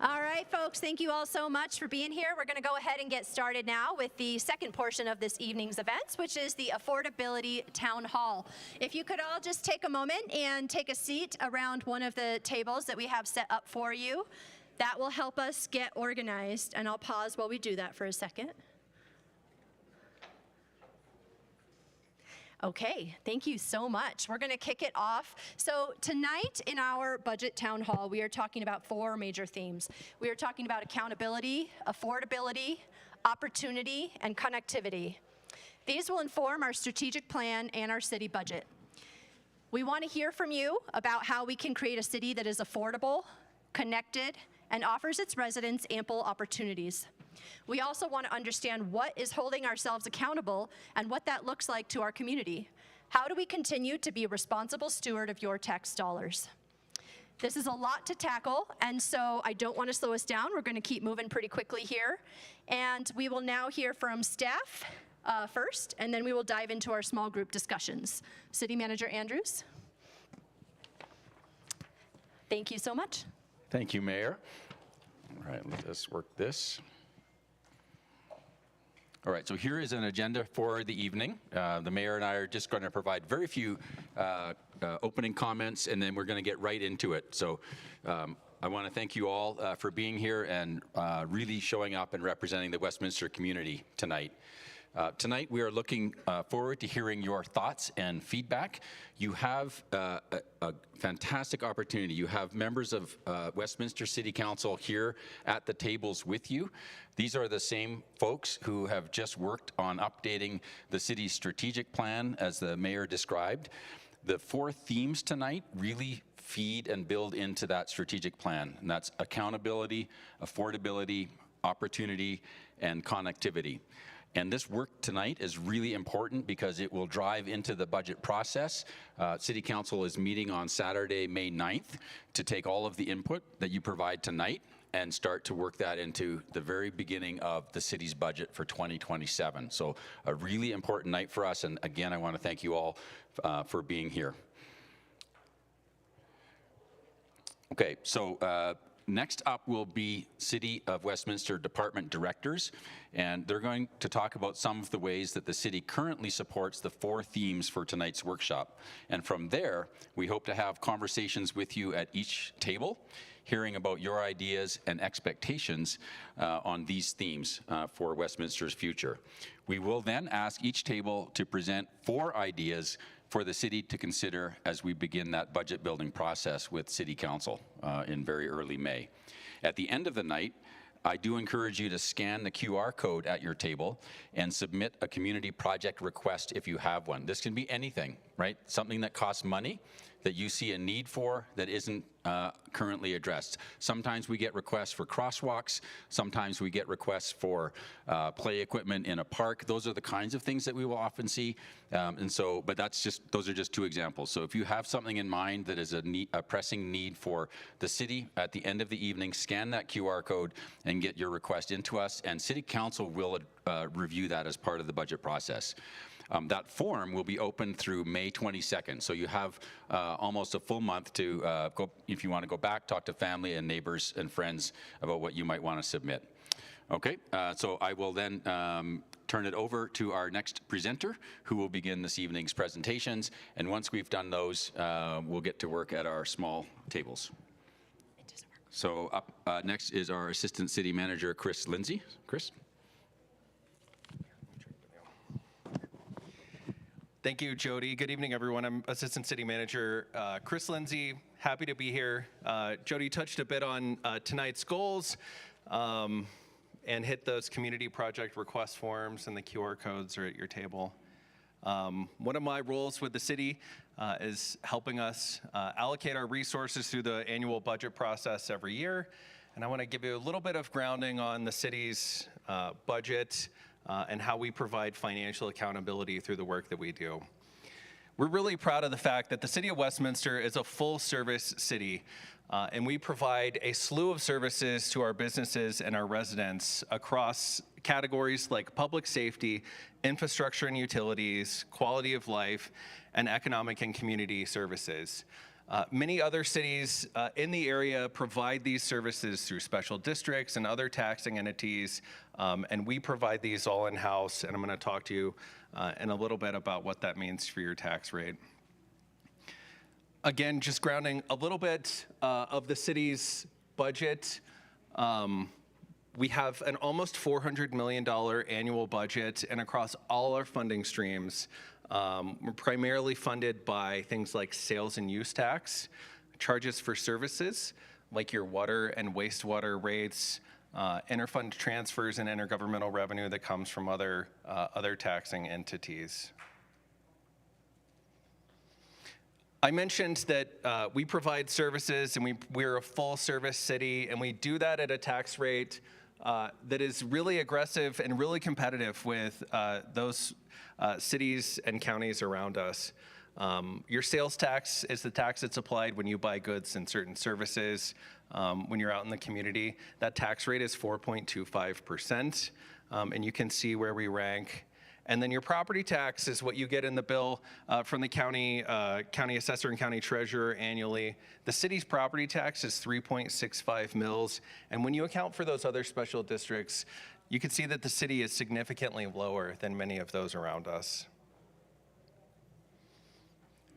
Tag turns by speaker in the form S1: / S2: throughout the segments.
S1: All right, folks, thank you all so much for being here. We're going to go ahead and get started now with the second portion of this evening's events, which is the Affordability Town Hall. If you could all just take a moment and take a seat around one of the tables that we have set up for you. That will help us get organized, and I'll pause while we do that for a second. Okay, thank you so much. We're going to kick it off. So tonight in our budget town hall, we are talking about 4 major themes. We are talking about accountability, affordability, opportunity, and connectivity. These will inform our strategic plan and our city budget. We want to hear from you about how we can create a city that is affordable, connected, and offers its residents ample opportunities. We also want to understand what is holding ourselves accountable and what that looks like to our community. How do we continue to be a responsible steward of your tax dollars? This is a lot to tackle, and so I don't want to slow us down. We're going to keep moving pretty quickly here. And we will now hear from staff first, and then we will dive into our small group discussions. City Manager Andrews. Thank you so much.
S2: Thank you, Mayor. All right, let us work this. All right, so here is an agenda for the evening. The mayor and I are just going to provide very few opening comments, and then we're going to get right into it. So I want to thank you all for being here and really showing up and representing the Westminster community tonight. Tonight, we are looking forward to hearing your thoughts and feedback. You have a fantastic opportunity. You have members of Westminster City Council here at the tables with you. These are the same folks who have just worked on updating the city's strategic plan, as the mayor described. The 4 themes tonight really feed and build into that strategic plan, and that's accountability, affordability, opportunity, and connectivity. And this work tonight is really important because it will drive into the budget process. City Council is meeting on Saturday, May 9th, to take all of the input that you provide tonight and start to work that into the very beginning of the city's budget for 2027. So a really important night for us, and again, I want to thank you all for being here. Okay, so next up will be City of Westminster Department Directors, and they're going to talk about some of the ways that the city currently supports the 4 themes for tonight's workshop. And from there, we hope to have conversations with you at each table, hearing about your ideas and expectations on these themes for Westminster's future. We will then ask each table to present 4 ideas for the city to consider as we begin that budget building process with City Council in very early May. At the end of the night, I do encourage you to scan the QR code at your table and submit a community project request if you have one. This can be anything, right? Something that costs money that you see a need for that isn't currently addressed. Sometimes we get requests for crosswalks. Sometimes we get requests for play equipment in a park. Those are the kinds of things that we will often see. But those are just 2 examples. So if you have something in mind that is a pressing need for the city, at the end of the evening, scan that QR code and get your request into us, and City Council will review that as part of the budget process. That form will be open through May 22nd, so you have almost a full month to go, if you want to go back, talk to family and neighbors and friends about what you might want to submit. Okay, so I will then turn it over to our next presenter, who will begin this evening's presentations, and once we've done those, we'll get to work at our small tables. So up next is our Assistant City Manager, Chris Lindsay. Chris?
S3: Thank you, Jody. Good evening, everyone. I'm Assistant City Manager Chris Lindsay. Happy to be here. Jody touched a bit on tonight's goals and hit those community project request forms, and the QR codes are at your table. One of my roles with the city is helping us allocate our resources through the annual budget process every year. And I want to give you a little bit of grounding on the city's budget and how we provide financial accountability through the work that we do. We're really proud of the fact that the City of Westminster is a full-service city, and we provide a slew of services to our businesses and our residents across categories like public safety, infrastructure and utilities, quality of life, and economic and community services. Many other cities in the area provide these services through special districts and other taxing entities, and we provide these all in-house, and I'm going to talk to you in a little bit about what that means for your tax rate. Again, just grounding a little bit of the city's budget. We have an almost $400 million annual budget, and across all our funding streams, we're primarily funded by things like sales and use tax, charges for services like your water and wastewater rates, interfund transfers and intergovernmental revenue that comes from other taxing entities. I mentioned that we provide services and we're a full service city, and we do that at a tax rate that is really aggressive and really competitive with those cities and counties around us. Your sales tax is the tax that's applied when you buy goods and certain services. When you're out in the community, that tax rate is 4.25%, and you can see where we rank. And then your property tax is what you get in the bill from the county assessor and county treasurer annually. The city's property tax is 3.65 mils. And when you account for those other special districts, you can see that the city is significantly lower than many of those around us.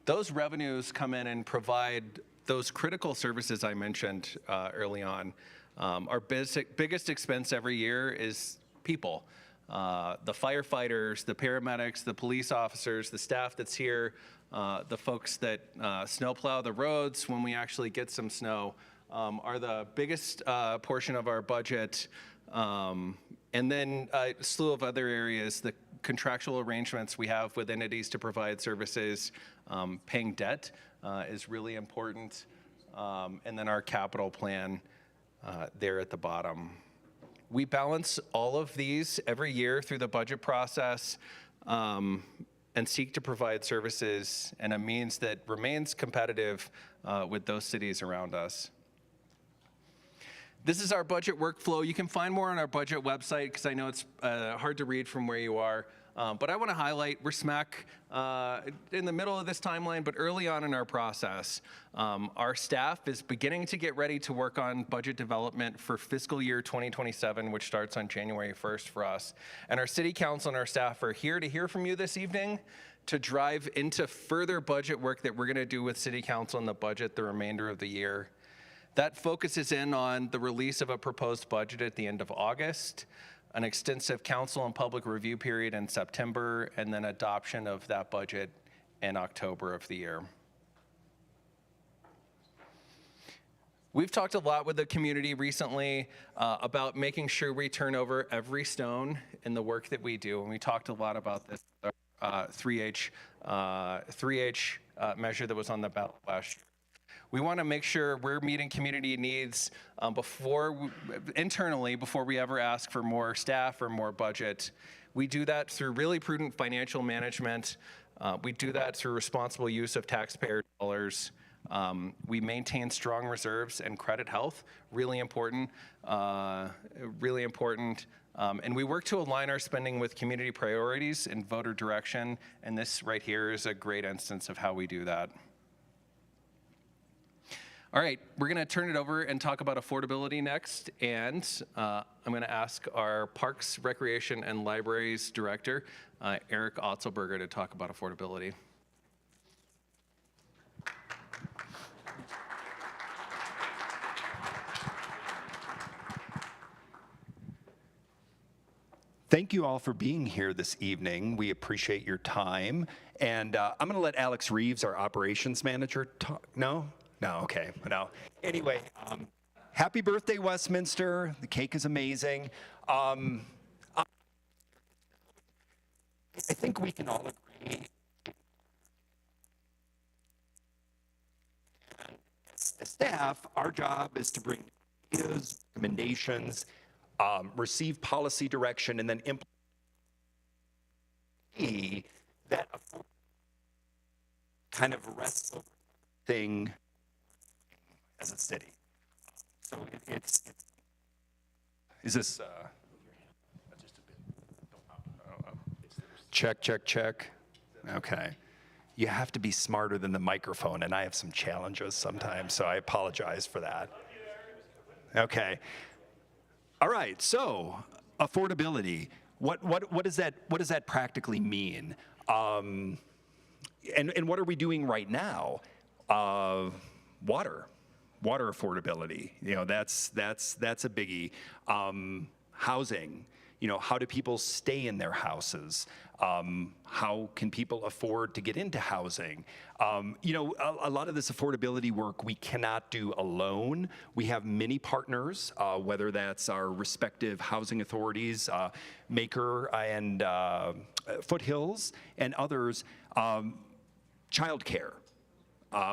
S3: Those revenues come in and provide those critical services I mentioned early on. Our biggest expense every year is people. The firefighters, the paramedics, the police officers, the staff that's here, the folks that snowplow the roads when we actually get some snow, are the biggest portion of our budget. And then a slew of other areas, the contractual arrangements we have with entities to provide services, paying debt is really important. And then our capital plan there at the bottom. We balance all of these every year through the budget process and seek to provide services in a means that remains competitive with those cities around us. This is our budget workflow. You can find more on our budget website because I know it's hard to read from where you are. But I want to highlight we're smack in the middle of this timeline, but early on in our process. Our staff is beginning to get ready to work on budget development for fiscal year 2027, which starts on January 1st for us. And our city council and our staff are here to hear from you this evening to drive into further budget work that we're going to do with city council and the budget the remainder of the year. That focuses in on the release of a proposed budget at the end of August, an extensive council and public review period in September, and then adoption of that budget in October of the year. We've talked a lot with the community recently about making sure we turn over every stone in the work that we do, and we talked a lot about this 3H measure that was on the ballot last year. We want to make sure we're meeting community needs internally before we ever ask for more staff or more budget. We do that through really prudent financial management. We do that through responsible use of taxpayer dollars. We maintain strong reserves and credit health, really important, really important. And we work to align our spending with community priorities and voter direction. And this right here is a great instance of how we do that. All right, we're going to turn it over and talk about affordability next, and I'm going to ask our Parks, Recreation, and Libraries Director, Eric Otzelberger, to talk about affordability.
S4: Thank you all for being here this evening. We appreciate your time, and I'm going to let Alex Reeves, our operations manager, talk. No, okay, no. Anyway, happy birthday, Westminster. The cake is amazing. I think we can all agree. As staff, our job is to bring ideas, recommendations, receive policy direction, and then implement that kind of wrestle thing as a city. So it's is this check. Okay. you have to be smarter than the microphone, and I have some challenges sometimes, so I apologize for that. Okay. All right, so affordability. What does that practically mean? And what are we doing right now? Water affordability. That's a biggie. Housing. How do people stay in their houses? How can people afford to get into housing? A lot of this affordability work we cannot do alone. We have many partners, whether that's our respective housing authorities, Maker and Foothills, and others. Childcare.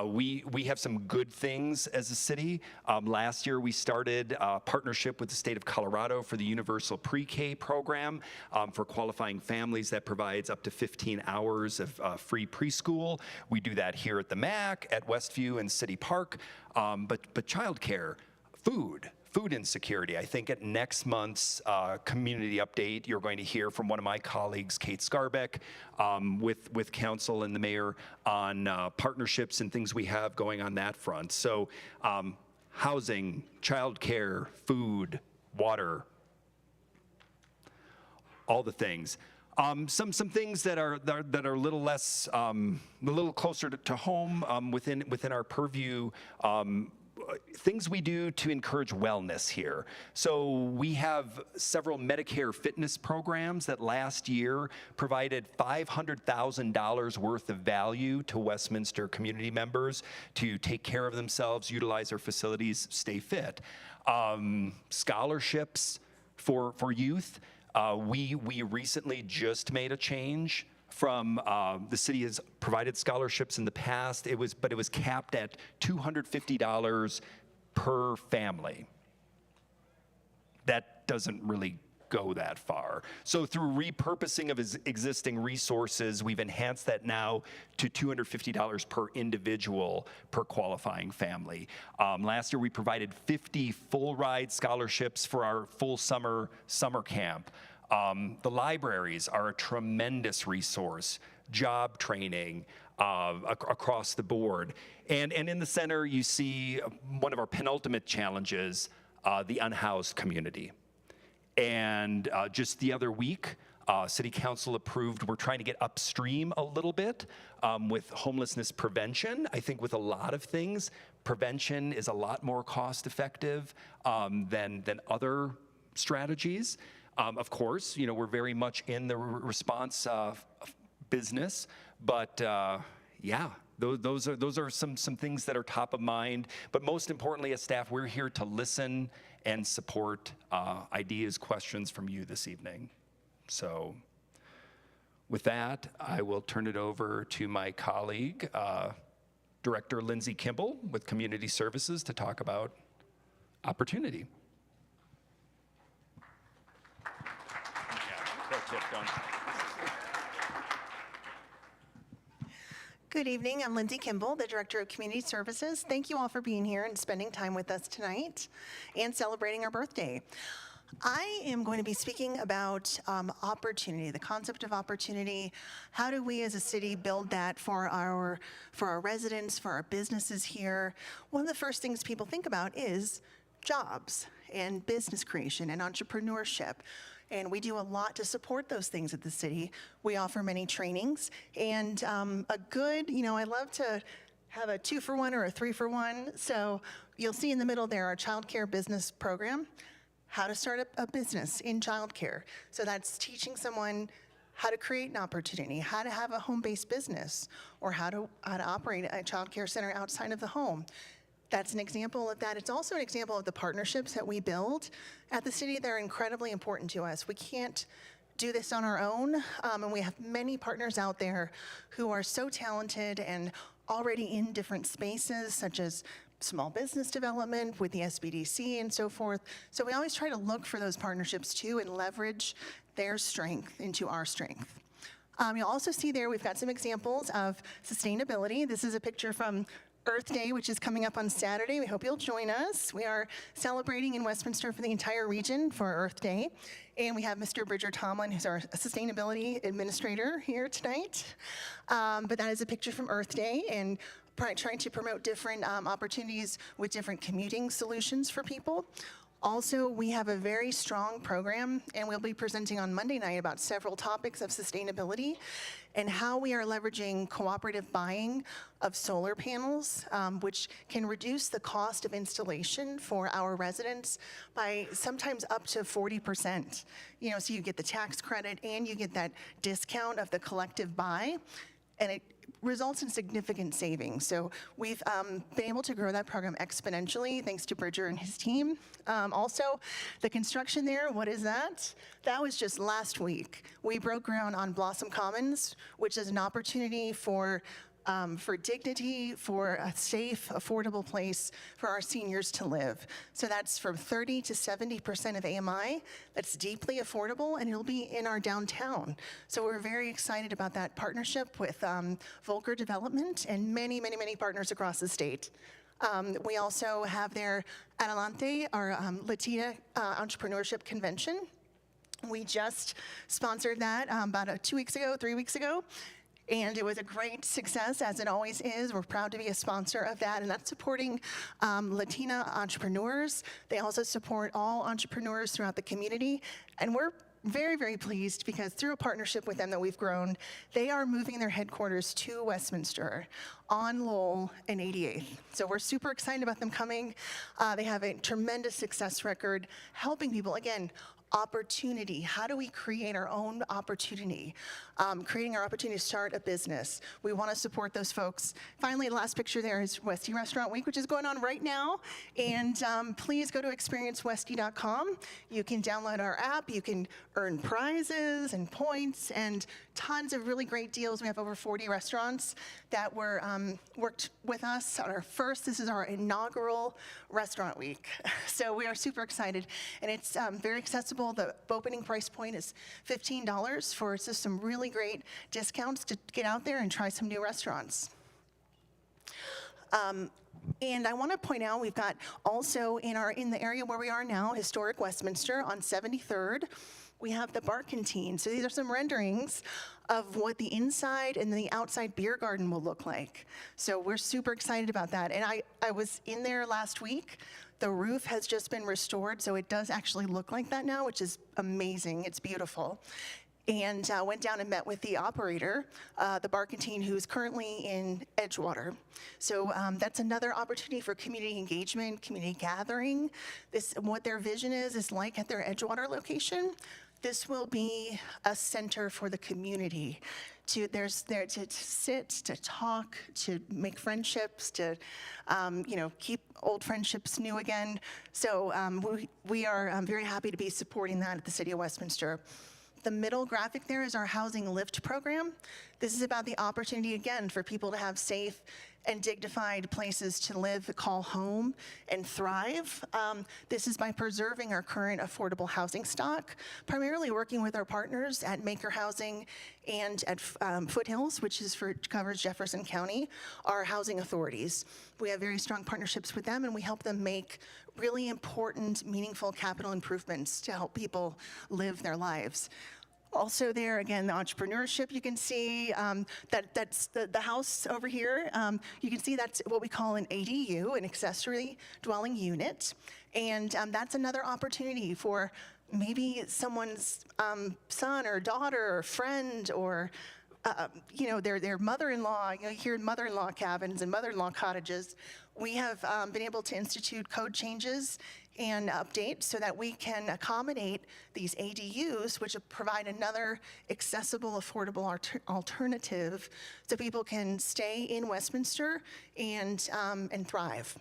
S4: We have some good things as a city. Last year, we started a partnership with the state of Colorado for the Universal Pre-K program for qualifying families that provides up to 15 hours of free preschool. We do that here at the MAC, at Westview and City Park. But childcare, food insecurity. I think at next month's community update, you're going to hear from one of my colleagues, Kate Scarbeck, with council and the mayor on partnerships and things we have going on that front. So housing, childcare, food, water, all the things. Some things that are a little less, a little closer to home within our purview. Things we do to encourage wellness here. So we have several Medicare fitness programs that last year provided $500,000 worth of value to Westminster community members to take care of themselves, utilize our facilities, stay fit. Scholarships for youth. We recently just made a change from the city has provided scholarships in the past. It was capped at $250 per family. That doesn't really go that far. So through repurposing of existing resources, we've enhanced that now to $250 per individual per qualifying family. Last year, we provided 50 full ride scholarships for our full summer camp. The libraries are a tremendous resource, job training across the board. And in the center, you see one of our penultimate challenges, the unhoused community. And just the other week, City Council approved, we're trying to get upstream a little bit with homelessness prevention. I think with a lot of things, prevention is a lot more cost effective than other strategies. Of course, we're very much in the response business, but yeah, those are some things that are top of mind. But most importantly, as staff, we're here to listen and support ideas, questions from you this evening. So with that, I will turn it over to my colleague, Director Lindsay Kimball with Community Services, to talk about opportunity.
S5: Good evening. I'm Lindsay Kimball, the Director of Community Services. Thank you all for being here and spending time with us tonight and celebrating our birthday. I am going to be speaking about opportunity, the concept of opportunity. How do we as a city build that for our residents, for our businesses here? One of the first things people think about is jobs and business creation and entrepreneurship. And we do a lot to support those things at the city. We offer many trainings and a good, I love to have a 2-for-1 or a 3-for-1. So you'll see in the middle there our childcare business program, how to start a business in childcare. So that's teaching someone how to create an opportunity, how to have a home-based business, or how to operate a childcare center outside of the home. That's an example of that. It's also an example of the partnerships that we build at the city that are incredibly important to us. We can't do this on our own, and we have many partners out there who are so talented and already in different spaces, such as small business development with the SBDC and so forth. So we always try to look for those partnerships too and leverage their strength into our strength. You'll also see there we've got some examples of sustainability. This is a picture from Earth Day, which is coming up on Saturday. We hope you'll join us. We are celebrating in Westminster for the entire region for Earth Day. And we have Mr. Bridger Tomlin, who's our sustainability administrator here tonight. But that is a picture from Earth Day, and trying to promote different opportunities with different commuting solutions for people. Also, we have a very strong program, and we'll be presenting on Monday night about several topics of sustainability and how we are leveraging cooperative buying of solar panels, which can reduce the cost of installation for our residents by sometimes up to 40%. So you get the tax credit and you get that discount of the collective buy, and it results in significant savings. So we've been able to grow that program exponentially thanks to Bridger and his team. Also, the construction there, what is that? That was just last week. We broke ground on Blossom Commons, which is an opportunity for dignity, for a safe, affordable place for our seniors to live. So that's from 30 to 70% of AMI. That's deeply affordable, and it'll be in our downtown. So we're very excited about that partnership with Volker Development and many, many, many partners across the state. We also have their Adelante, our Latina Entrepreneurship Convention. We just sponsored that about 3 weeks ago. And it was a great success, as it always is. We're proud to be a sponsor of that, and that's supporting Latina entrepreneurs. They also support all entrepreneurs throughout the community, and we're very, very pleased because through a partnership with them that we've grown, they are moving their headquarters to Westminster on Lowell and 88th. So we're super excited about them coming. They have a tremendous success record helping people, again, opportunity. How do we create our own opportunity? Creating our opportunity to start a business. We want to support those folks. Finally, the last picture there is Westy Restaurant Week, which is going on right now. And please go to experiencewesty.com. You can download our app. You can earn prizes and points and tons of really great deals. We have over 40 restaurants that were worked with us on this is our inaugural restaurant week. So we are super excited, and it's very accessible. The opening price point is $15 for just some really great discounts to get out there and try some new restaurants. And I want to point out, we've got also in the area where we are now, historic Westminster on 73rd, we have the Bar Canteen. So these are some renderings of what the inside and the outside beer garden will look like. So we're super excited about that. And I was in there last week. The roof has just been restored, so it does actually look like that now, which is amazing. It's beautiful. And went down and met with the operator, the Bar Canteen, who's currently in Edgewater. So that's another opportunity for community engagement, community gathering. What their vision is like at their Edgewater location. This will be a center for the community. There's there to sit, to talk, to make friendships, to keep old friendships new again. So we are very happy to be supporting that at the City of Westminster. The middle graphic there is our housing lift program. This is about the opportunity, again, for people to have safe and dignified places to live, call home, and thrive. This is by preserving our current affordable housing stock, primarily working with our partners at Maker Housing and at Foothills, which covers Jefferson County, our housing authorities. We have very strong partnerships with them, and we help them make really important, meaningful capital improvements to help people live their lives. Also there, again, the entrepreneurship, you can see that's the house over here. You can see that's what we call an ADU, an accessory dwelling unit. And that's another opportunity for maybe someone's son or daughter or friend or their mother-in-law, here in mother-in-law cabins and mother-in-law cottages. We have been able to institute code changes and updates so that we can accommodate these ADUs, which provide another accessible, affordable alternative so people can stay in Westminster and thrive.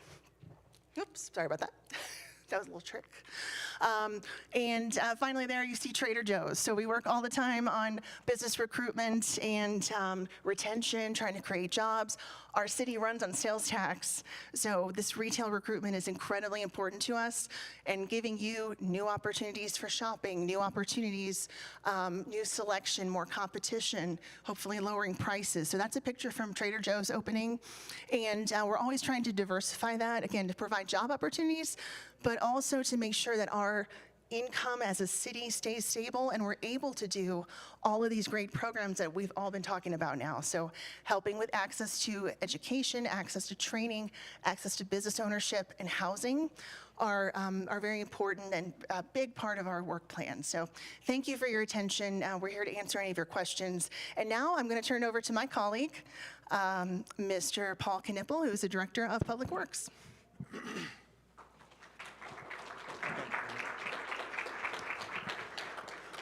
S5: Oops, sorry about that. That was a little trick. And finally there you see Trader Joe's. So we work all the time on business recruitment and retention, trying to create jobs. Our city runs on sales tax, so this retail recruitment is incredibly important to us, and giving you new opportunities for shopping, new opportunities, new selection, more competition, hopefully lowering prices. So that's a picture from Trader Joe's opening, and we're always trying to diversify that, again, to provide job opportunities, but also to make sure that our income as a city stays stable and we're able to do all of these great programs that we've all been talking about now. So helping with access to education, access to training, access to business ownership and housing are very important and a big part of our work plan. So thank you for your attention. We're here to answer any of your questions. And now I'm going to turn over to my colleague, Mr. Paul Knipple, who's the Director of Public Works.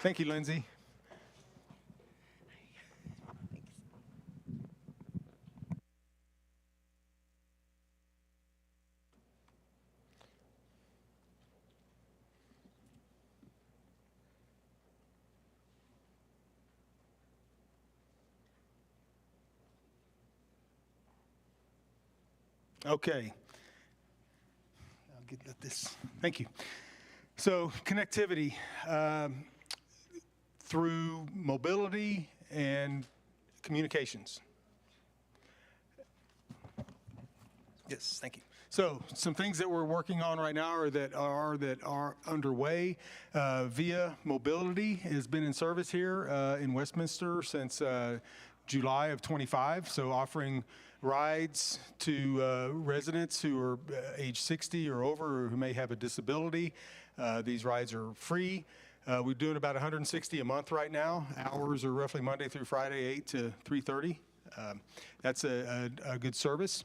S6: Thank you, Lindsay. Okay. Let this. Thank you. So connectivity. Through mobility and communications. Yes, thank you. So some things that we're working on right now or that are underway. Via Mobility has been in service here in Westminster since July of 25. So offering rides to residents who are age 60 or over or who may have a disability. These rides are free. We're doing about 160 a month right now. Hours are roughly Monday through Friday, 8 to 3:30. That's a good service.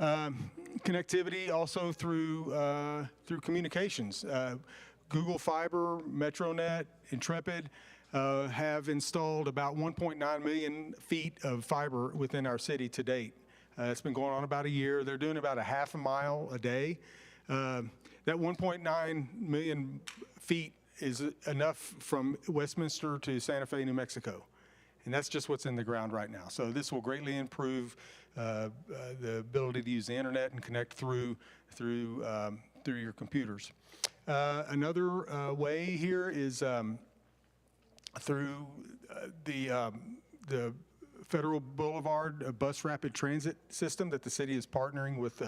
S6: Connectivity also through communications. Google Fiber, MetroNet, Intrepid have installed about 1.9 million feet of fiber within our city to date. It's been going on about a year. They're doing about a half a mile a day. That 1.9 million feet is enough from Westminster to Santa Fe, New Mexico. And that's just what's in the ground right now. So this will greatly improve the ability to use the internet and connect through your computers. Another way here is through the Federal Boulevard bus rapid transit system that the city is partnering with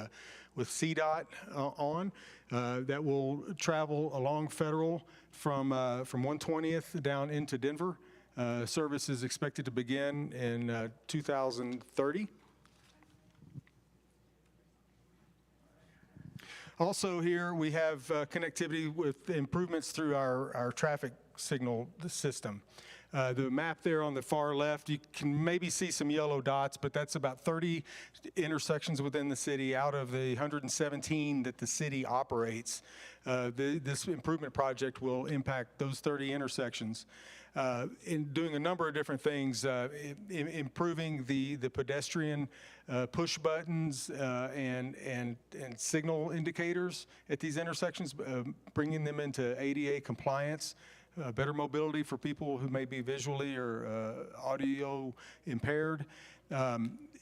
S6: CDOT on. That will travel along Federal from 120th down into Denver. Service is expected to begin in 2030. Also here we have connectivity with improvements through our traffic signal system. The map there on the far left, you can maybe see some yellow dots, but that's about 30 intersections within the city out of the 117 that the city operates. This improvement project will impact those 30 intersections. In doing a number of different things, improving the pedestrian push buttons and signal indicators at these intersections, bringing them into ADA compliance. Better mobility for people who may be visually or audio impaired.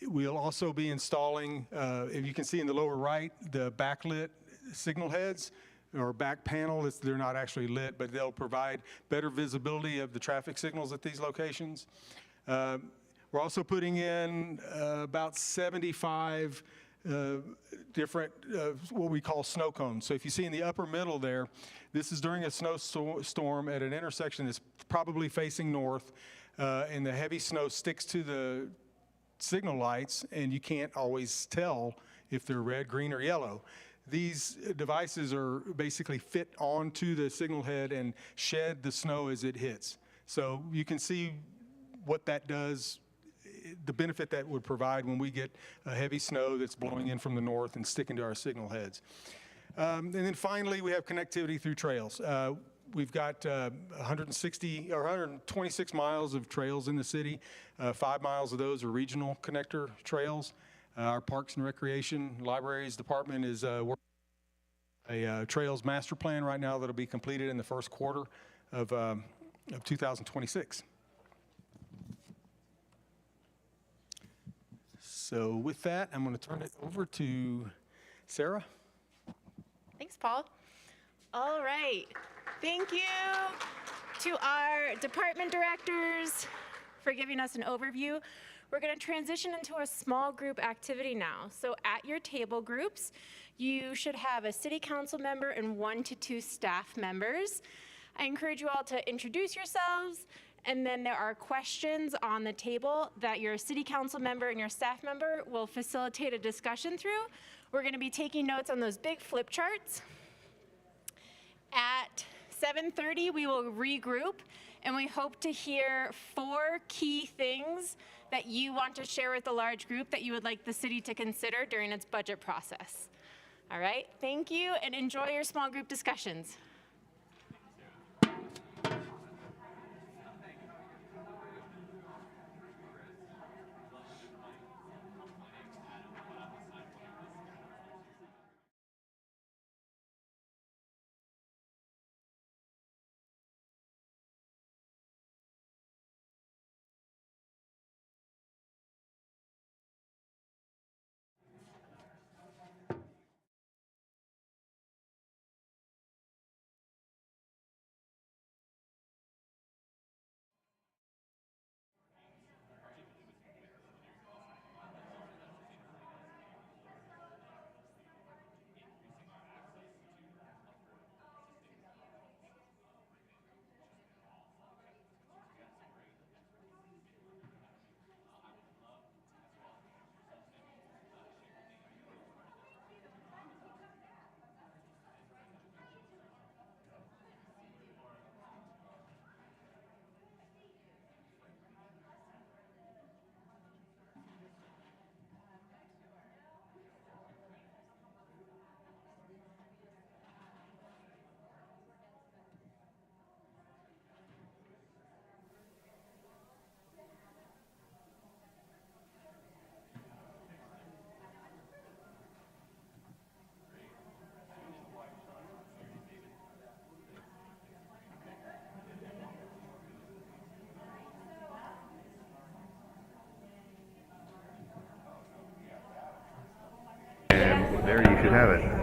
S6: We'll also be installing, if you can see in the lower right, the backlit signal heads or back panel. They're not actually lit, but they'll provide better visibility of the traffic signals at these locations. We're also putting in about 75 different what we call snow cones. So if you see in the upper middle there, this is during a snowstorm at an intersection that's probably facing north, and the heavy snow sticks to the signal lights, and you can't always tell if they're red, green, or yellow. These devices are basically fit onto the signal head and shed the snow as it hits. So you can see what that does, the benefit that would provide when we get a heavy snow that's blowing in from the north and sticking to our signal heads. And then finally, we have connectivity through trails. We've got 160 or 126 miles of trails in the city. 5 miles of those are regional connector trails. Our Parks and Recreation Libraries Department is working a trails master plan right now that'll be completed in the first quarter of 2026. So with that, I'm going to turn it over to Sarah.
S7: Thanks, Paul. All right. Thank you to our department directors for giving us an overview. We're going to transition into a small group activity now. So at your table groups, you should have a city council member and 1 to 2 staff members. I encourage you all to introduce yourselves, and then there are questions on the table that your city council member and your staff member will facilitate a discussion through. We're going to be taking notes on those big flip charts. At 7:30, we will regroup, and we hope to hear 4 key things that you want to share with the large group that you would like the city to consider during its budget process. All right, thank you, and enjoy your small group discussions.
S8: There you should have it.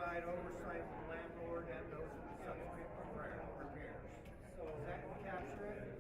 S9: provide oversight to the landlord and those subsequent repairs. Does that capture it?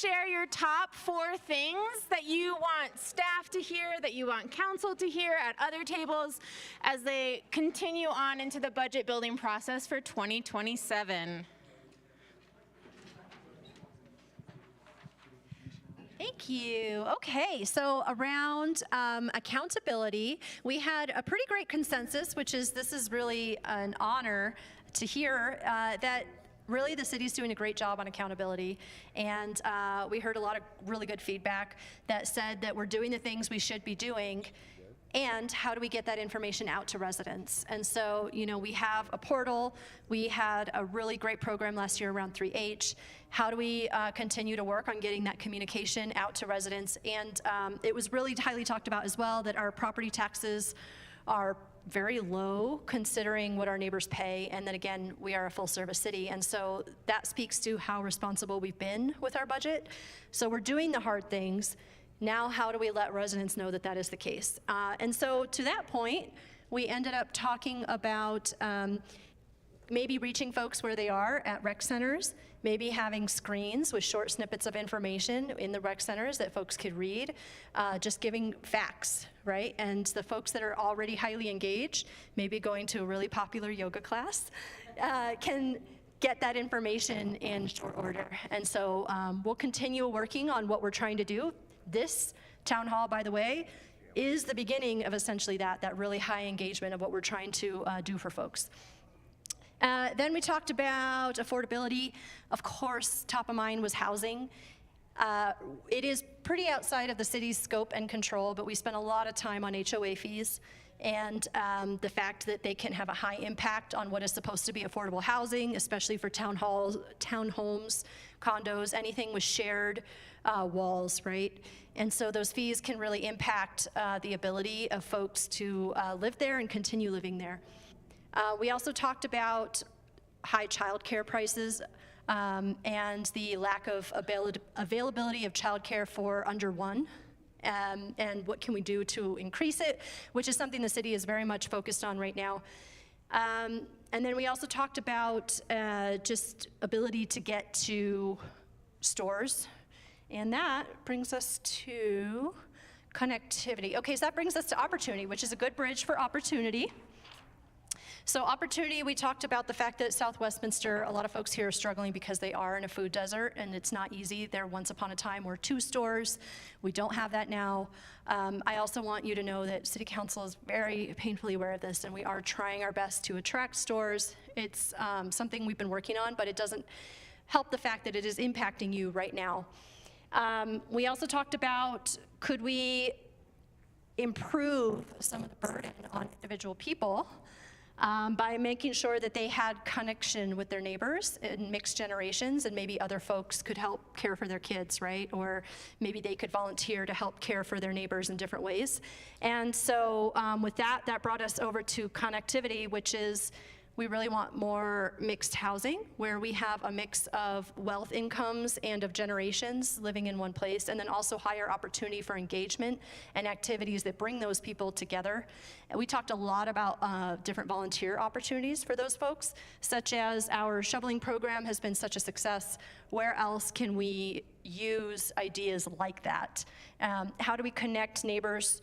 S7: share your top 4 things that you want staff to hear, that you want council to hear at other tables as they continue on into the budget building process for 2027.
S1: Thank you. Okay, so around accountability, we had a pretty great consensus, which is this is really an honor to hear that really the city's doing a great job on accountability. And we heard a lot of really good feedback that said that we're doing the things we should be doing. And how do we get that information out to residents? And so, you know, we have a portal. We had a really great program last year around 3H. How do we continue to work on getting that communication out to residents? And it was really highly talked about as well that our property taxes are very low considering what our neighbors pay. And then again, we are a full service city. And so that speaks to how responsible we've been with our budget. So we're doing the hard things. Now, how do we let residents know that that is the case? And so to that point, we ended up talking about maybe reaching folks where they are at rec centers, maybe having screens with short snippets of information in the rec centers that folks could read, just giving facts, right? And the folks that are already highly engaged, maybe going to a really popular yoga class, can get that information in short order. And so we'll continue working on what we're trying to do. This town hall, by the way, is the beginning of essentially that really high engagement of what we're trying to do for folks. Then we talked about affordability. Of course, top of mind was housing. It is pretty outside of the city's scope and control, but we spent a lot of time on HOA fees and the fact that they can have a high impact on what is supposed to be affordable housing, especially for townhomes, condos, anything with shared walls, right? And so those fees can really impact the ability of folks to live there and continue living there. We also talked about high childcare prices and the lack of availability of childcare for under 1. And what can we do to increase it, which is something the city is very much focused on right now. And then we also talked about just ability to get to stores. And that brings us to connectivity. Okay, so that brings us to opportunity, which is a good bridge for opportunity. So opportunity, we talked about the fact that South Westminster, a lot of folks here are struggling because they are in a food desert and it's not easy. There once upon a time were 2 stores. We don't have that now. I also want you to know that City Council is very painfully aware of this and we are trying our best to attract stores. It's something we've been working on, but it doesn't help the fact that it is impacting you right now. We also talked about, could we improve some of the burden on individual people by making sure that they had connection with their neighbors in mixed generations, and maybe other folks could help care for their kids, right? Or maybe they could volunteer to help care for their neighbors in different ways. And so with that brought us over to connectivity, which is we really want more mixed housing where we have a mix of wealth incomes and of generations living in one place, and then also higher opportunity for engagement and activities that bring those people together. And we talked a lot about different volunteer opportunities for those folks, such as our shoveling program has been such a success. Where else can we use ideas like that? How do we connect neighbors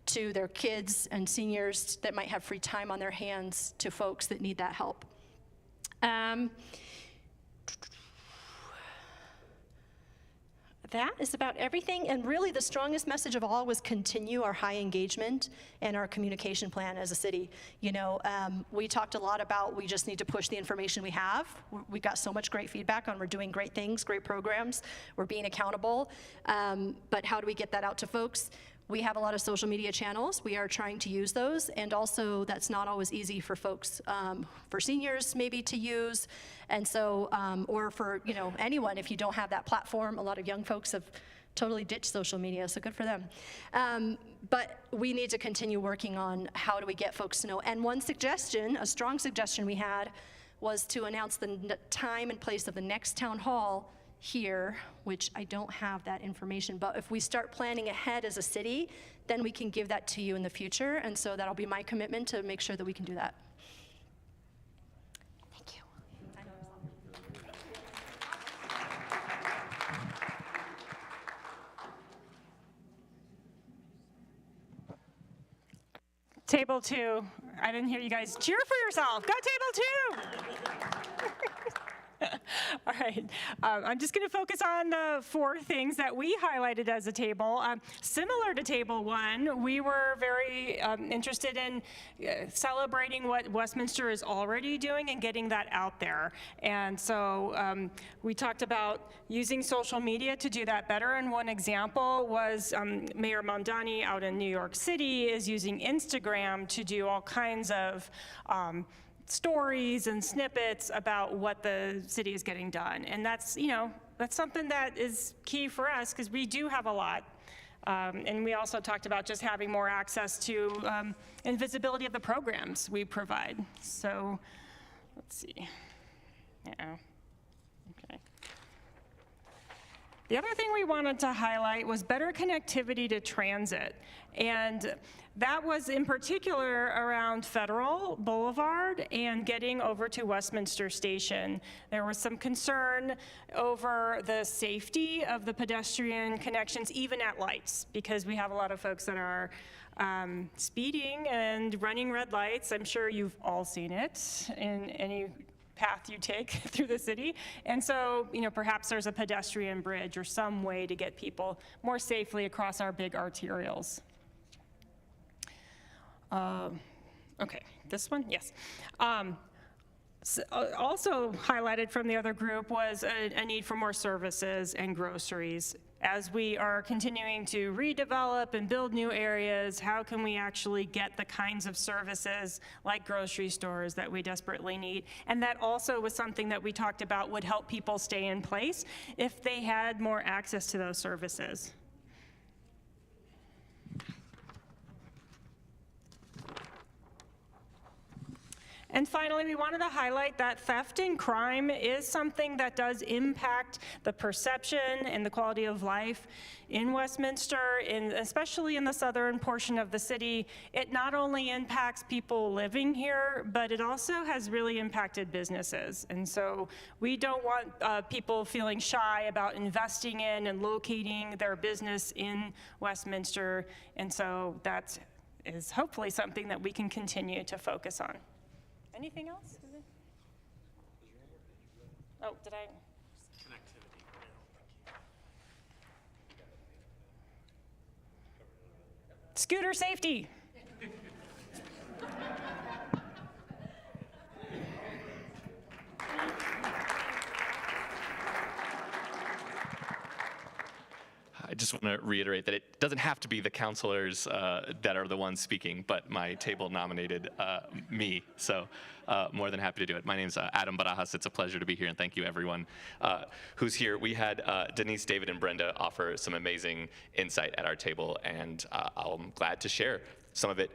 S1: to their kids and seniors that might have free time on their hands to folks that need that help? That is about everything, and really the strongest message of all was continue our high engagement and our communication plan as a city. You know, we talked a lot about we just need to push the information we have. We got so much great feedback on we're doing great things, great programs, we're being accountable, but how do we get that out to folks? We have a lot of social media channels. We are trying to use those, and also that's not always easy for folks, for seniors maybe to use, and so, or for anyone if you don't have that platform. A lot of young folks have totally ditched social media, so good for them. But we need to continue working on how do we get folks to know. And one suggestion, a strong suggestion we had, was to announce the time and place of the next town hall here, which I don't have that information, but if we start planning ahead as a city, then we can give that to you in the future, and so that'll be my commitment to make sure that we can do that. Thank you.
S10: Table 2. I didn't hear you guys cheer for yourself. Go Table 2! All right, I'm just going to focus on the 4 things that we highlighted as a table. Similar to Table 1, we were very interested in celebrating what Westminster is already doing and getting that out there. And so we talked about using social media to do that better. And one example was Mayor Mamdani out in New York City is using Instagram to do all kinds of stories and snippets about what the city is getting done. And that's, that's something that is key for us because we do have a lot. And we also talked about just having more access to and visibility of the programs we provide. So let's see. Yeah. Okay. The other thing we wanted to highlight was better connectivity to transit. And that was in particular around Federal Boulevard and getting over to Westminster Station. There was some concern over the safety of the pedestrian connections, even at lights, because we have a lot of folks that are speeding and running red lights. I'm sure you've all seen it in any path you take through the city. And so, perhaps there's a pedestrian bridge or some way to get people more safely across our big arterials. Okay, this one, yes. Also highlighted from the other group was a need for more services and groceries. As we are continuing to redevelop and build new areas, how can we actually get the kinds of services like grocery stores that we desperately need? And that also was something that we talked about would help people stay in place if they had more access to those services. And finally, we wanted to highlight that theft and crime is something that does impact the perception and the quality of life in Westminster, especially in the southern portion of the city. It not only impacts people living here, but it also has really impacted businesses. And so we don't want people feeling shy about investing in and locating their business in Westminster. And so that is hopefully something that we can continue to focus on. Anything else? Oh, did I? Scooter safety.
S3: I just want to reiterate that it doesn't have to be the counselors that are the ones speaking, but my table nominated me, so more than happy to do it. My name's Adam Barajas. It's a pleasure to be here, and thank you everyone who's here. We had Denise, David, and Brenda offer some amazing insight at our table, and I'm glad to share some of it.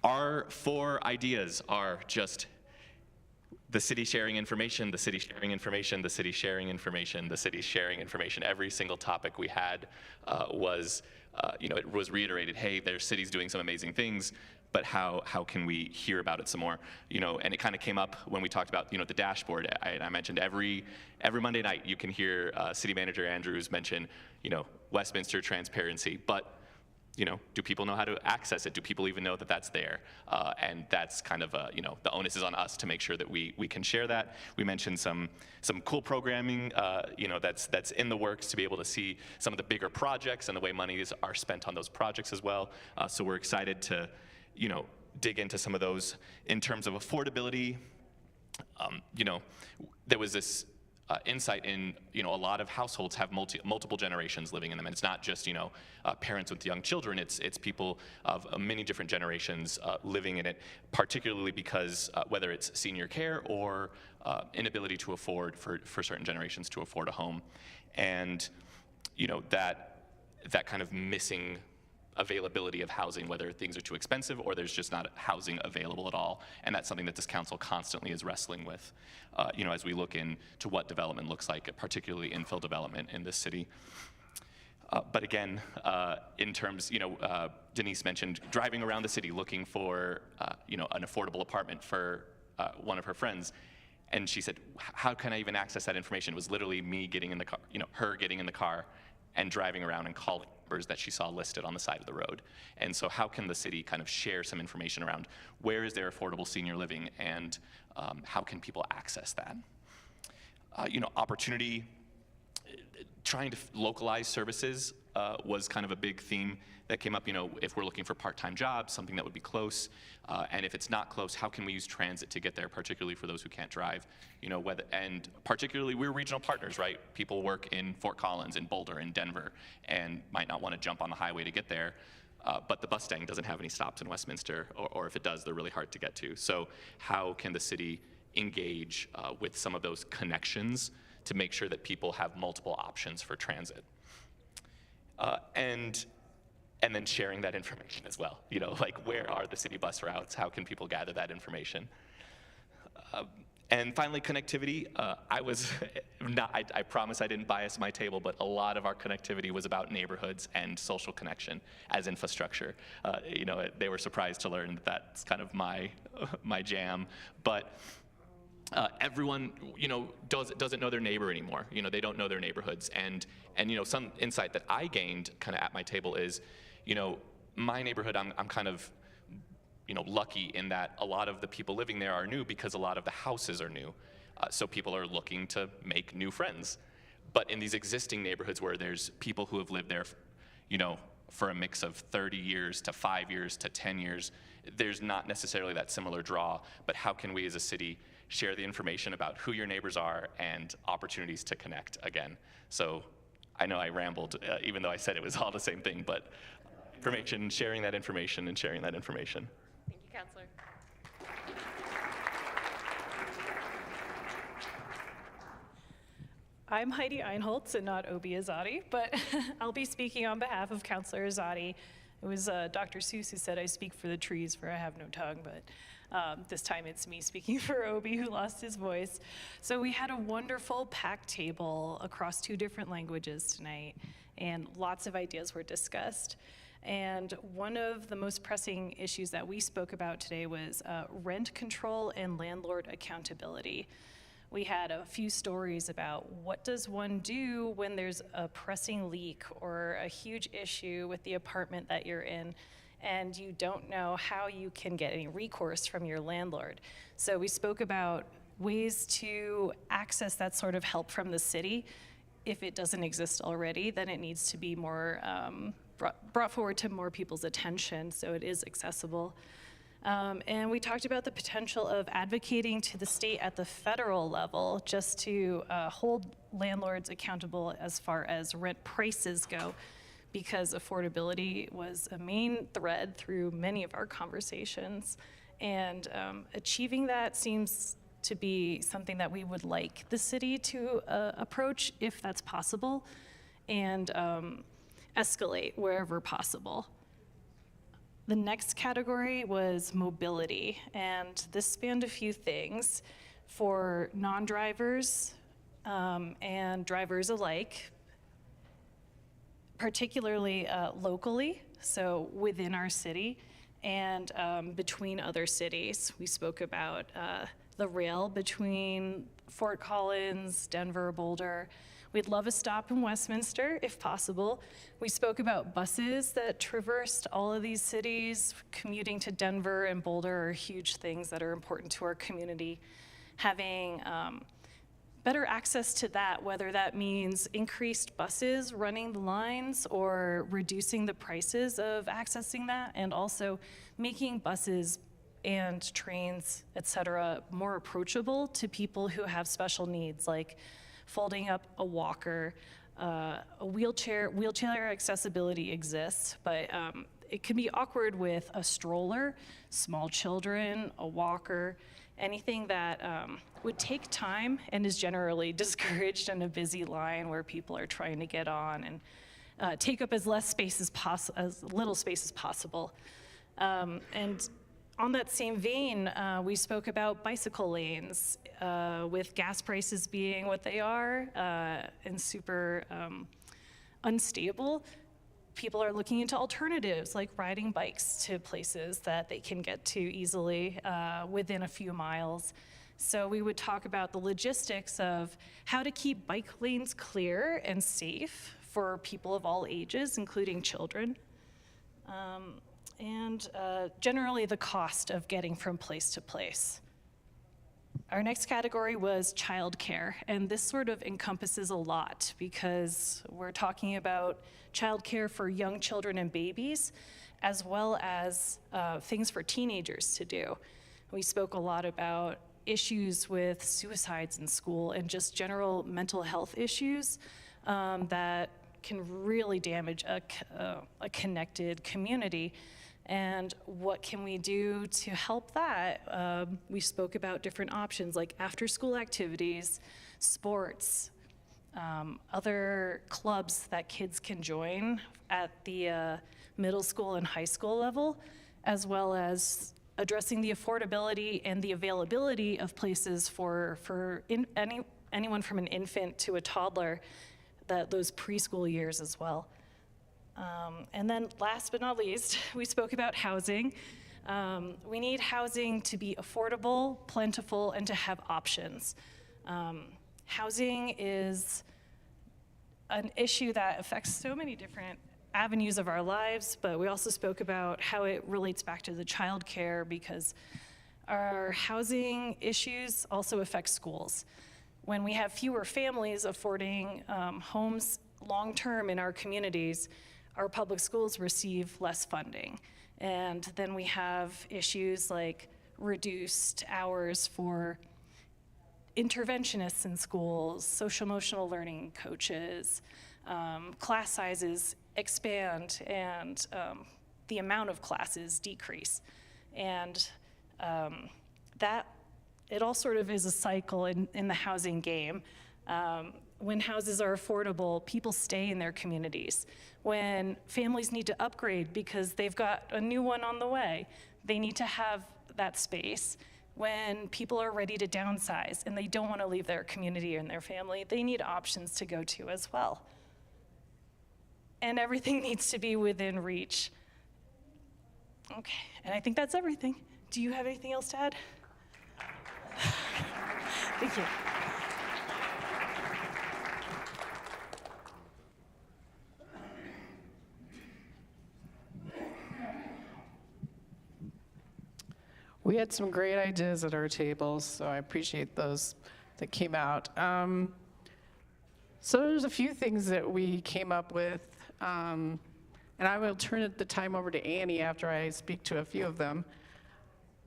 S3: Our 4 ideas are just the city sharing information, the city sharing information, the city sharing information, the city sharing information. Every single topic we had was, it was reiterated, hey, there's cities doing some amazing things, but how can we hear about it some more? And it kind of came up when we talked about, the dashboard. I mentioned every Monday night you can hear City Manager Andrews mention, Westminster transparency, but do people know how to access it? Do people even know that that's there? And that's kind of, the onus is on us to make sure that we can share that. We mentioned some cool programming, that's in the works to be able to see some of the bigger projects and the way monies are spent on those projects as well. So we're excited to, dig into some of those. In terms of affordability, there was this insight in, a lot of households have multiple generations living in them, and it's not just, parents with young children. It's people of many different generations living in it, particularly because whether it's senior care or inability to afford for certain generations to afford a home, and that kind of missing availability of housing, whether things are too expensive or there's just not housing available at all. And that's something that this council constantly is wrestling with, as we look into what development looks like, particularly infill development in this city. But again, in terms, Denise mentioned driving around the city looking for, an affordable apartment for one of her friends. And she said, how can I even access that information? It was literally me getting in the car, her getting in the car and driving around and calling
S11: numbers that she saw listed on the side of the road. And so how can the city kind of share some information around where is there affordable senior living, and how can people access that? Opportunity, trying to localize services was kind of a big theme that came up. If we're looking for part-time jobs, something that would be close, and if it's not close, how can we use transit to get there, particularly for those who can't drive? And particularly we're regional partners, right? People work in Fort Collins, in Boulder, in Denver, and might not want to jump on the highway to get there. But the bus stand doesn't have any stops in Westminster, or if it does, they're really hard to get to. So how can the city engage with some of those connections to make sure that people have multiple options for transit? And then sharing that information as well. Like, where are the city bus routes? How can people gather that information? And finally, connectivity. I promise I didn't bias my table, but a lot of our connectivity was about neighborhoods and social connection as infrastructure. They were surprised to learn that that's kind of my jam. But everyone, doesn't know their neighbor anymore. They don't know their neighborhoods. And some insight that I gained kind of at my table is, my neighborhood, I'm kind of, lucky in that a lot of the people living there are new because a lot of the houses are new. So people are looking to make new friends. But in these existing neighborhoods where there's people who have lived there, for a mix of 30 years to 5 years to 10 years, there's not necessarily that similar draw. But how can we as a city share the information about who your neighbors are and opportunities to connect again? So I know I rambled, even though I said it was all the same thing, but information, sharing that information, and sharing that information.
S7: Thank you, Councillor.
S12: I'm Heidi Einholtz and not Obi Azadi, but I'll be speaking on behalf of Councillor Azadi. It was Dr. Seuss who said I speak for the trees, for I have no tongue, but this time it's me speaking for Obi, who lost his voice. So we had a wonderful packed table across 2 different languages tonight, and lots of ideas were discussed. And one of the most pressing issues that we spoke about today was rent control and landlord accountability. We had a few stories about what does one do when there's a pressing leak or a huge issue with the apartment that you're in, and you don't know how you can get any recourse from your landlord. So we spoke about ways to access that sort of help from the city. If it doesn't exist already, then it needs to be more brought forward to more people's attention so it is accessible. And we talked about the potential of advocating to the state at the federal level just to hold landlords accountable as far as rent prices go, because affordability was a main thread through many of our conversations. And achieving that seems to be something that we would like the city to approach if that's possible, and escalate wherever possible. The next category was mobility, and this spanned a few things for non-drivers and drivers alike, particularly locally, so within our city, and between other cities. We spoke about the rail between Fort Collins, Denver, Boulder. We'd love a stop in Westminster, if possible. We spoke about buses that traversed all of these cities. Commuting to Denver and Boulder are huge things that are important to our community. Having better access to that, whether that means increased buses running the lines or reducing the prices of accessing that, and also making buses and trains, et cetera, more approachable to people who have special needs, like folding up a walker, a wheelchair accessibility exists, but it can be awkward with a stroller, small children, a walker, anything that would take time and is generally discouraged in a busy line where people are trying to get on and take up as little space as possible. And on that same vein, we spoke about bicycle lanes. With gas prices being what they are and super unstable, people are looking into alternatives like riding bikes to places that they can get to easily within a few miles. So we would talk about the logistics of how to keep bike lanes clear and safe for people of all ages, including children. And generally the cost of getting from place to place. Our next category was childcare, and this sort of encompasses a lot because we're talking about childcare for young children and babies, as well as things for teenagers to do. We spoke a lot about issues with suicides in school and just general mental health issues that can really damage a connected community. And what can we do to help that? We spoke about different options like after-school activities, sports, other clubs that kids can join at the middle school and high school level, as well as addressing the affordability and the availability of places for anyone from an infant to a toddler, those preschool years as well. And then last but not least, we spoke about housing. We need housing to be affordable, plentiful, and to have options. Housing is an issue that affects so many different avenues of our lives, but we also spoke about how it relates back to the childcare because our housing issues also affect schools. When we have fewer families affording homes long-term in our communities, our public schools receive less funding. And then we have issues like reduced hours for interventionists in schools, social-emotional learning coaches, class sizes expand, and the amount of classes decrease. And that, it all sort of is a cycle in the housing game. When houses are affordable, people stay in their communities. When families need to upgrade because they've got a new one on the way, they need to have that space. When people are ready to downsize and they don't want to leave their community and their family, they need options to go to as well. And everything needs to be within reach. Okay, and I think that's everything. Do you have anything else to add? Thank you.
S13: We had some great ideas at our table, so I appreciate those that came out. So there's a few things that we came up with, and I will turn the time over to Annie after I speak to a few of them.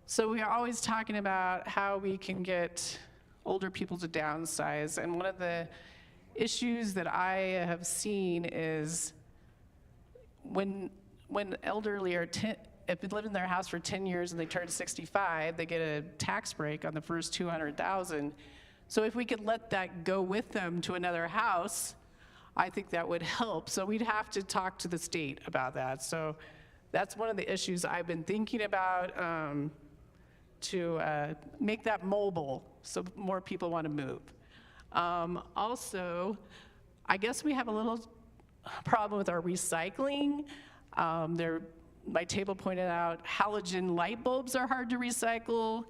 S13: So we are always talking about how we can get older people to downsize, and one of the issues that I have seen is when elderly are if they live in their house for 10 years and they turn 65, they get a tax break on the first $200,000. So if we could let that go with them to another house, I think that would help. So we'd have to talk to the state about that. So that's one of the issues I've been thinking about, to make that mobile so more people want to move. Also, I guess we have a little problem with our recycling. My table pointed out halogen light bulbs are hard to recycle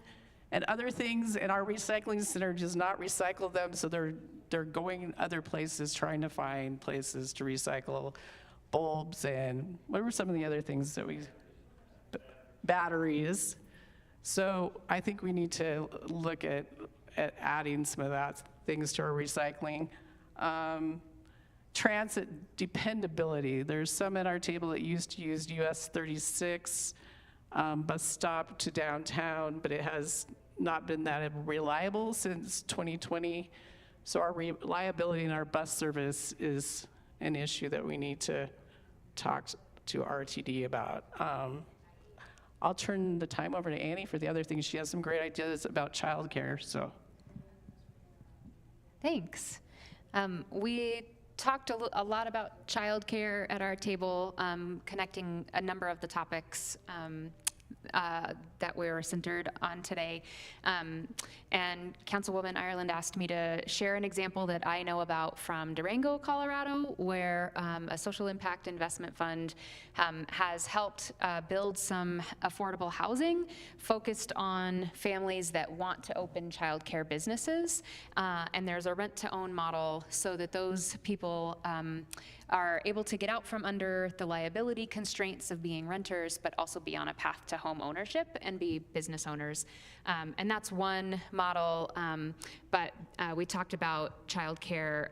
S13: and other things, and our recycling center does not recycle them, so they're going other places trying to find places to recycle bulbs. And what were some of the other things that batteries. So I think we need to look at adding some of that things to our recycling. Transit dependability. There's some at our table that used to use US 36 bus stop to downtown, but it has not been that reliable since 2020. So our reliability in our bus service is an issue that we need to talk to RTD about. I'll turn the time over to Annie for the other things. She has some great ideas about childcare, so.
S14: Thanks. We talked a lot about childcare at our table, connecting a number of the topics that we're centered on today. And Councilwoman Ireland asked me to share an example that I know about from Durango, Colorado, where a social impact investment fund has helped build some affordable housing focused on families that want to open childcare businesses. And there's a rent-to-own model so that those people are able to get out from under the liability constraints of being renters, but also be on a path to home ownership and be business owners. And that's one model, but we talked about childcare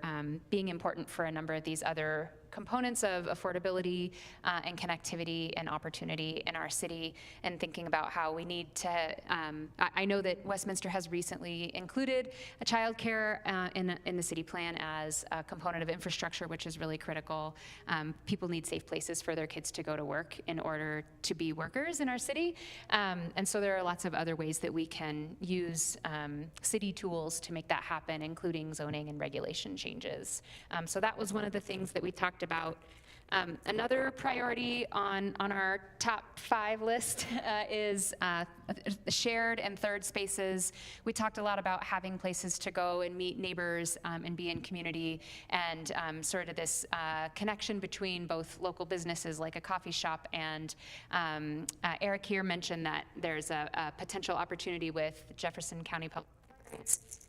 S14: being important for a number of these other components of affordability and connectivity and opportunity in our city, and thinking about how we need to, I know that Westminster has recently included a childcare in the city plan as a component of infrastructure, which is really critical. People need safe places for their kids to go to work in order to be workers in our city. And so there are lots of other ways that we can use city tools to make that happen, including zoning and regulation changes. So that was one of the things that we talked about. Another priority on our top 5 list is shared and third spaces. We talked a lot about having places to go and meet neighbors and be in community, and sort of this connection between both local businesses like a coffee shop and Eric here mentioned that there's a potential opportunity with Jefferson County Public Libraries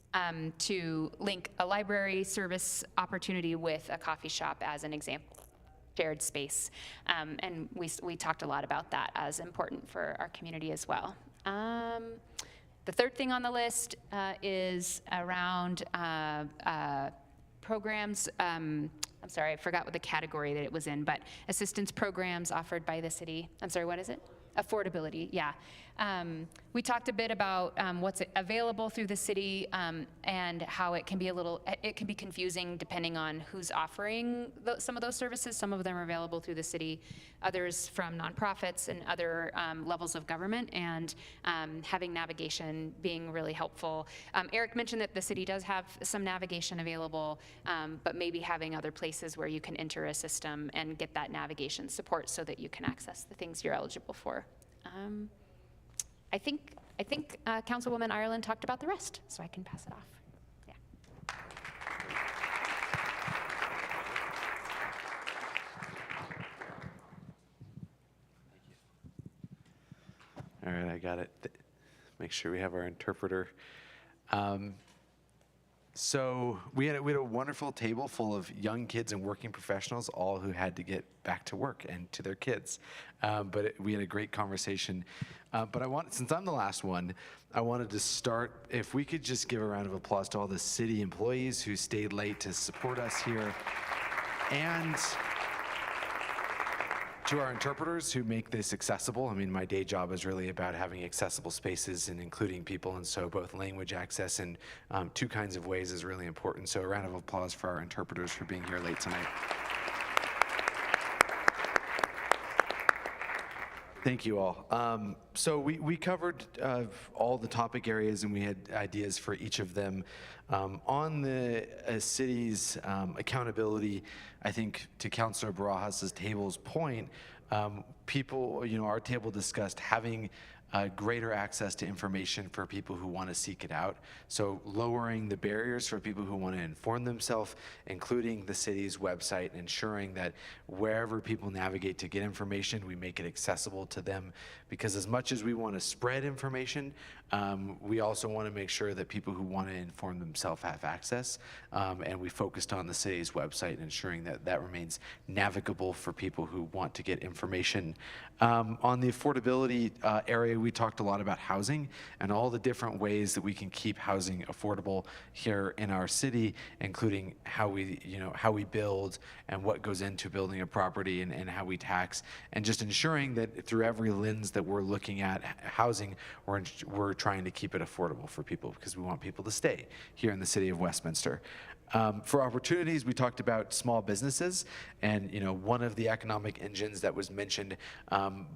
S14: to link a library service opportunity with a coffee shop as an example. Shared space, and we talked a lot about that as important for our community as well. The third thing on the list is around programs. I'm sorry, I forgot what the category that it was in, but assistance programs offered by the city. I'm sorry, what is it? Affordability, yeah. We talked a bit about what's available through the city and how it can be confusing depending on who's offering some of those services. Some of them are available through the city, others from nonprofits and other levels of government, and having navigation being really helpful. Eric mentioned that the city does have some navigation available, but maybe having other places where you can enter a system and get that navigation support so that you can access the things you're eligible for. I think Councilwoman Ireland talked about the rest, so I can pass it off. Yeah.
S15: All right, I got it. Make sure we have our interpreter. So we had a wonderful table full of young kids and working professionals, all who had to get back to work and to their kids. We had a great conversation. But since I'm the last one, I wanted to start, if we could just give a round of applause to all the city employees who stayed late to support us here, and to our interpreters who make this accessible. I mean, my day job is really about having accessible spaces and including people, and so both language access in 2 kinds of ways is really important. So a round of applause for our interpreters for being here late tonight. Thank you all. So we covered all the topic areas, and we had ideas for each of them. On the city's accountability, I think to Councilor Barajas' table's point, people, our table discussed having greater access to information for people who want to seek it out. So lowering the barriers for people who want to inform themselves, including the city's website, and ensuring that wherever people navigate to get information, we make it accessible to them. Because as much as we want to spread information, we also want to make sure that people who want to inform themselves have access. And we focused on the city's website, ensuring that that remains navigable for people who want to get information. On the affordability area, we talked a lot about housing and all the different ways that we can keep housing affordable here in our city, including how we build and what goes into building a property, and how we tax, and just ensuring that through every lens that we're looking at housing, we're trying to keep it affordable for people, because we want people to stay here in the city of Westminster. For opportunities, we talked about small businesses, and one of the economic engines that was mentioned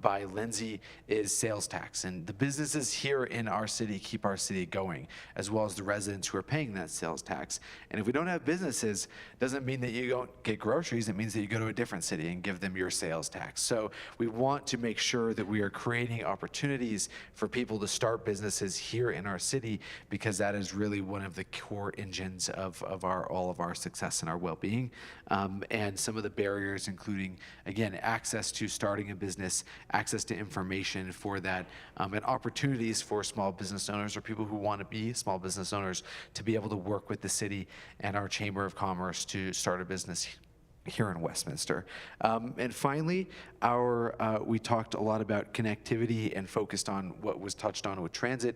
S15: by Lindsay is sales tax, and the businesses here in our city keep our city going, as well as the residents who are paying that sales tax. And if we don't have businesses, doesn't mean that you don't get groceries. It means that you go to a different city and give them your sales tax. So we want to make sure that we are creating opportunities for people to start businesses here in our city, because that is really one of the core engines of all of our success and our well-being. And some of the barriers, including, again, access to starting a business, access to information for that, and opportunities for small business owners or people who want to be small business owners to be able to work with the city and our Chamber of Commerce to start a business here in Westminster. And finally, we talked a lot about connectivity and focused on what was touched on with transit,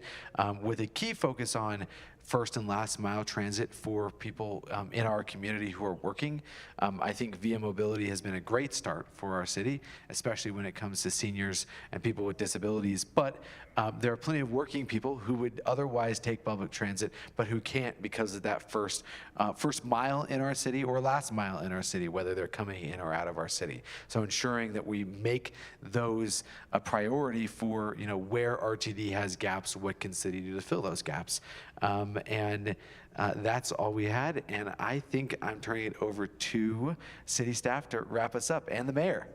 S15: with a key focus on first and last mile transit for people in our community who are working. I think Via Mobility has been a great start for our city, especially when it comes to seniors and people with disabilities. But there are plenty of working people who would otherwise take public transit, but who can't because of that first mile in our city or last mile in our city, whether they're coming in or out of our city. So ensuring that we make those a priority for, where RTD has gaps, what can city do to fill those gaps? And that's all we had. And I think I'm turning it over to city staff to wrap us up, and the mayor.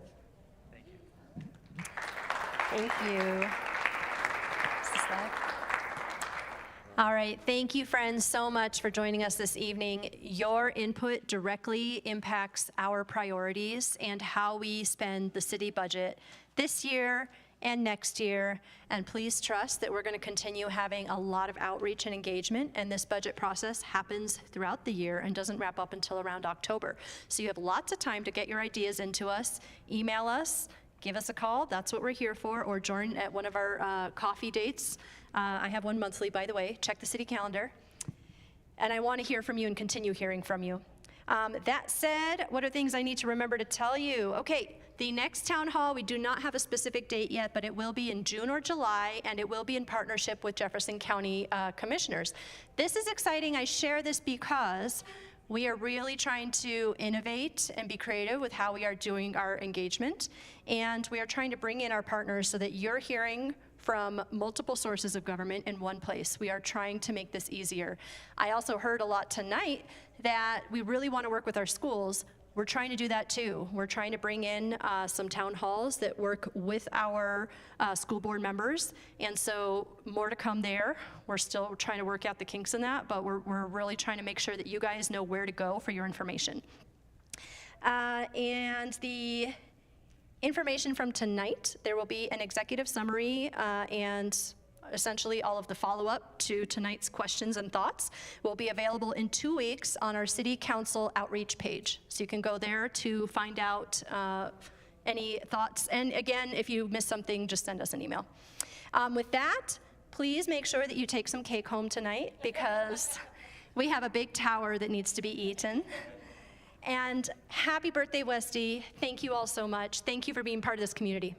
S1: Thank you. All right, thank you, friends, so much for joining us this evening. Your input directly impacts our priorities and how we spend the city budget this year and next year. And please trust that we're going to continue having a lot of outreach and engagement, and this budget process happens throughout the year and doesn't wrap up until around October. So you have lots of time to get your ideas into us, email us, give us a call, that's what we're here for, or join at one of our coffee dates. I have one monthly, by the way, check the city calendar. And I want to hear from you and continue hearing from you. That said, what are things I need to remember to tell you? Okay, the next town hall, we do not have a specific date yet, but it will be in June or July, and it will be in partnership with Jefferson County commissioners. This is exciting. I share this because we are really trying to innovate and be creative with how we are doing our engagement, and we are trying to bring in our partners so that you're hearing from multiple sources of government in one place. We are trying to make this easier. I also heard a lot tonight that we really want to work with our schools. We're trying to do that too. We're trying to bring in some town halls that work with our school board members, and so more to come there. We're still trying to work out the kinks in that, but we're really trying to make sure that you guys know where to go for your information. And the information from tonight, there will be an executive summary and essentially all of the follow-up to tonight's questions and thoughts will be available in 2 weeks on our city council outreach page. So you can go there to find out any thoughts. And again, if you miss something, just send us an email. With that, please make sure that you take some cake home tonight because we have a big tower that needs to be eaten. And happy birthday, Westy. Thank you all so much. Thank you for being part of this community.